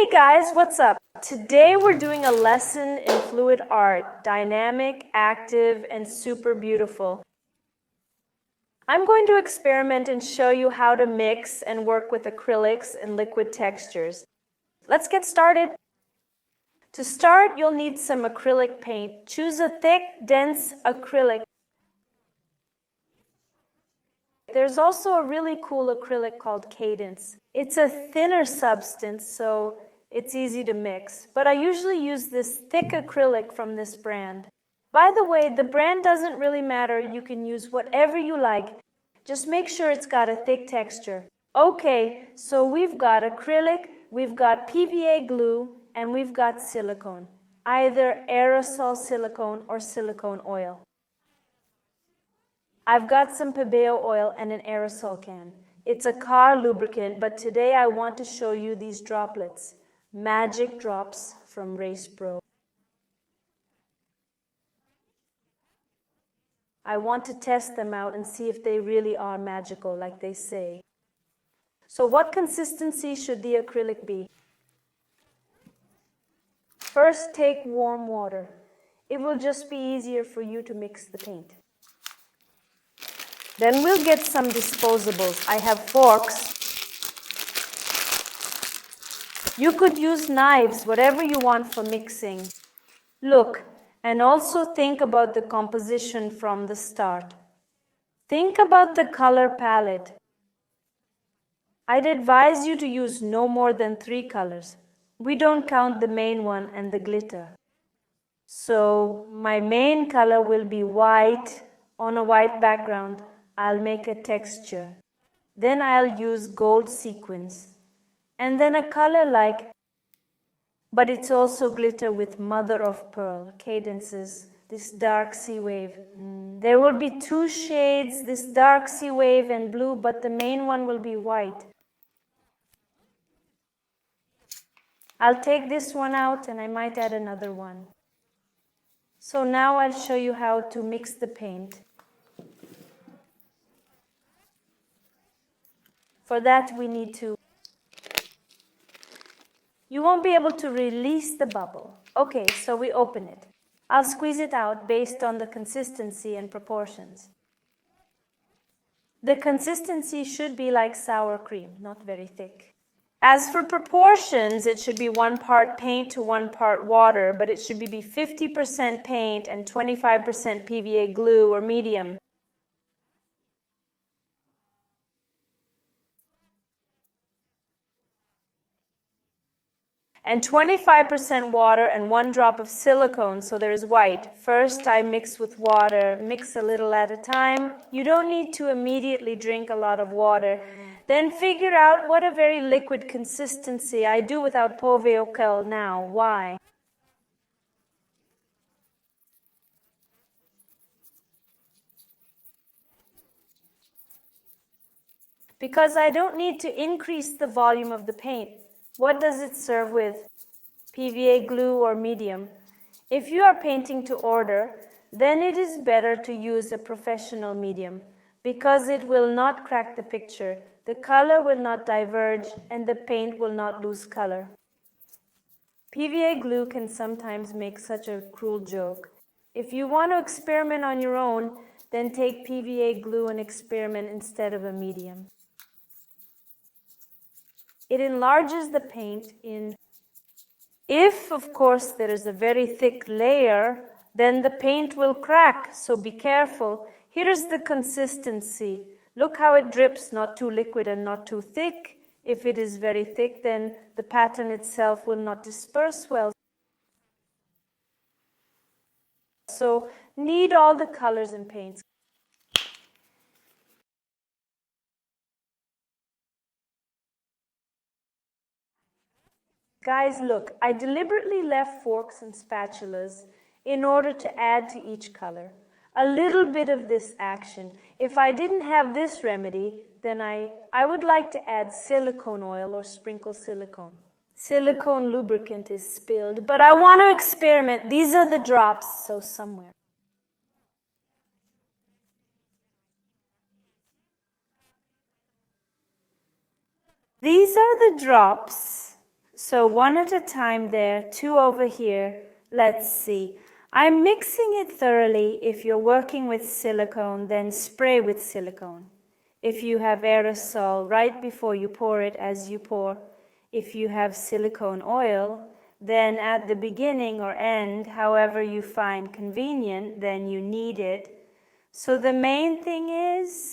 Hey guys, what's up? Today we're doing a lesson in fluid art, dynamic, active, and super beautiful. I'm going to experiment and show you how to mix and work with acrylics and liquid textures. Let's get started. To start, you'll need some acrylic paint. Choose a thick, dense acrylic. There's also a really cool acrylic called Cadence. It's a thinner substance, so it's easy to mix. But I usually use this thick acrylic from this brand. By the way, the brand doesn't really matter. You can use whatever you like. Just make sure it's got a thick texture. Okay, so we've got acrylic, we've got PVA glue, and we've got silicone. Either aerosol silicone or silicone oil. I've got some Pebeo oil and an aerosol can. It's a car lubricant, but today I want to show you these droplets. Magic drops from Race Pro. I want to test them out and see if they really are magical like they say. So what consistency should the acrylic be? First, take warm water. It will just be easier for you to mix the paint. Then we'll get some disposables. I have forks. You could use knives, whatever you want for mixing. Look, and also think about the composition from the start. Think about the color palette. I'd advise you to use no more than 3 colors. We don't count the main one and the glitter. So my main color will be white. On a white background, I'll make a texture. Then I'll use gold sequins. And then a color like, but it's also glitter with mother of pearl, cadences, this dark sea wave. There will be 2 shades, this dark sea wave and blue, but the main one will be white. I'll take this one out and I might add another one. So now I'll show you how to mix the paint. For that we need to. You won't be able to release the bubble. Okay, so we open it. I'll squeeze it out based on the consistency and proportions. The consistency should be like sour cream, not very thick. As for proportions, it should be 1 part paint to 1 part water, but it should be 50% paint and 25% PVA glue or medium. And 25% water and 1 drop of silicone, so there's white. First I mix with water, mix a little at a time. You don't need to immediately drink a lot of water. Then figure out what a very liquid consistency. I do without Pove now. Why? Because I don't need to increase the volume of the paint. What does it serve with? PVA glue or medium. If you are painting to order, then it is better to use a professional medium because it will not crack the picture, the color will not diverge, and the paint will not lose color. PVA glue can sometimes make such a cruel joke. If you want to experiment on your own, then take PVA glue and experiment instead of a medium. It enlarges the paint in. If, of course, there is a very thick layer, then the paint will crack, so be careful. Here's the consistency. Look how it drips, not too liquid and not too thick. If it is very thick, then the pattern itself will not disperse well. So, knead all the colors and paints. Guys, look, I deliberately left forks and spatulas in order to add to each color. A little bit of this action. If I didn't have this remedy, then I would like to add silicone oil or sprinkle silicone. Silicone lubricant is spilled, but I want to experiment. These are the drops, so somewhere. These are the drops. So one at a time there, two over here. Let's see. I'm mixing it thoroughly. If you're working with silicone, then spray with silicone. If you have aerosol, right before you pour it as you pour. If you have silicone oil, then at the beginning or end, however you find convenient, then you knead it. So the main thing is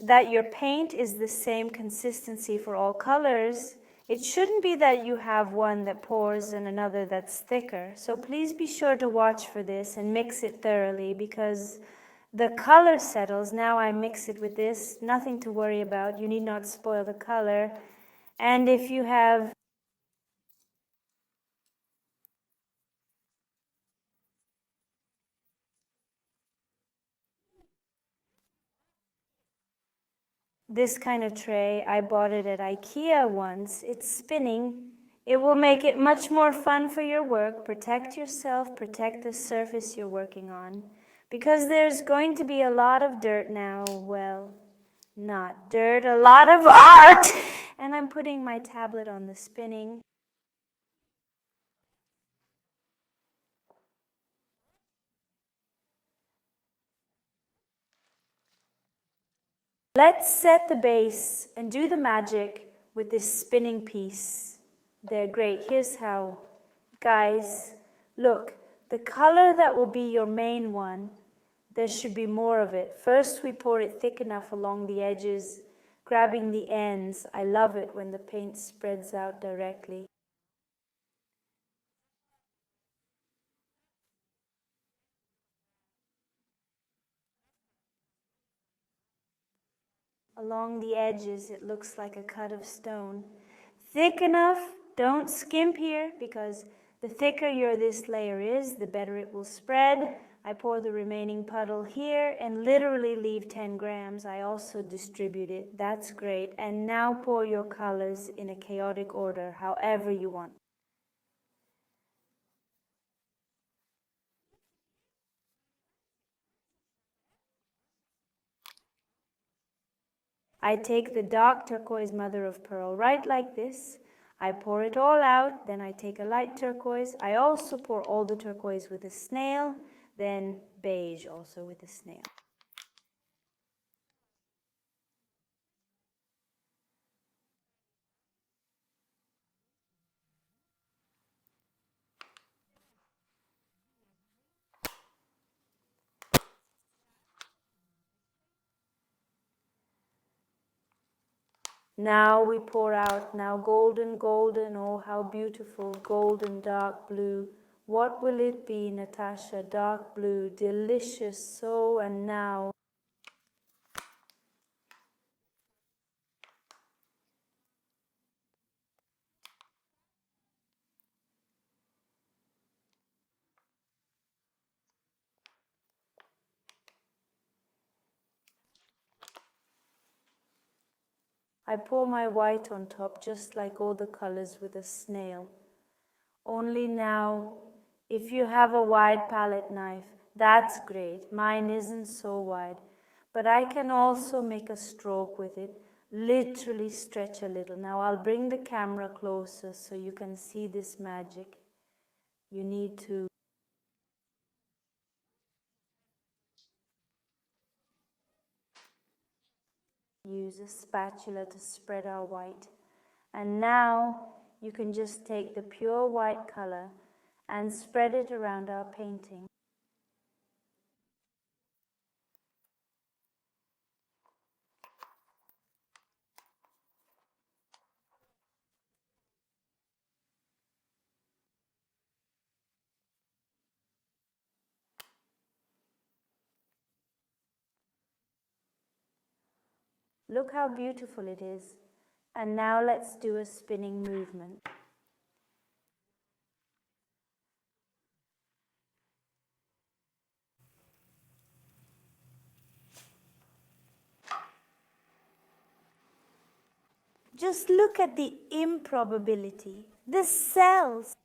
that your paint is the same consistency for all colors. It shouldn't be that you have one that pours and another that's thicker. So please be sure to watch for this and mix it thoroughly, because the color settles. Now I mix it with this, nothing to worry about. You need not spoil the color. And if you have this kind of tray, I bought it at IKEA once. It's spinning. It will make it much more fun for your work. Protect yourself, protect the surface you're working on. Because there's going to be a lot of dirt now. Well, not dirt, a lot of art. And I'm putting my tablet on the spinning. Let's set the base and do the magic with this spinning piece. They're great. Here's how. Guys, look, the color that will be your main one, there should be more of it. First, we pour it thick enough along the edges, grabbing the ends. I love it when the paint spreads out directly. Along the edges, it looks like a cut of stone. Thick enough, don't skimp here, because the thicker this layer is, the better it will spread. I pour the remaining puddle here and literally leave 10 grams. I also distribute it. That's great. And now pour your colors in a chaotic order, however you want. I take the dark turquoise mother of pearl, right like this. I pour it all out, then I take a light turquoise. I also pour all the turquoise with a snail, then beige also with a snail. Now we pour out, now golden, golden, oh how beautiful, golden, dark blue. What will it be, Natasha? Dark blue, delicious, so, and now. I pour my white on top, just like all the colors with a snail. Only now, if you have a wide palette knife, that's great. Mine isn't so wide. But I can also make a stroke with it, literally stretch a little. Now I'll bring the camera closer so you can see this magic. You need to use a spatula to spread our white. And now you can just take the pure white color and spread it around our painting. Look how beautiful it is. And now let's do a spinning movement. Just look at the improbability. The cells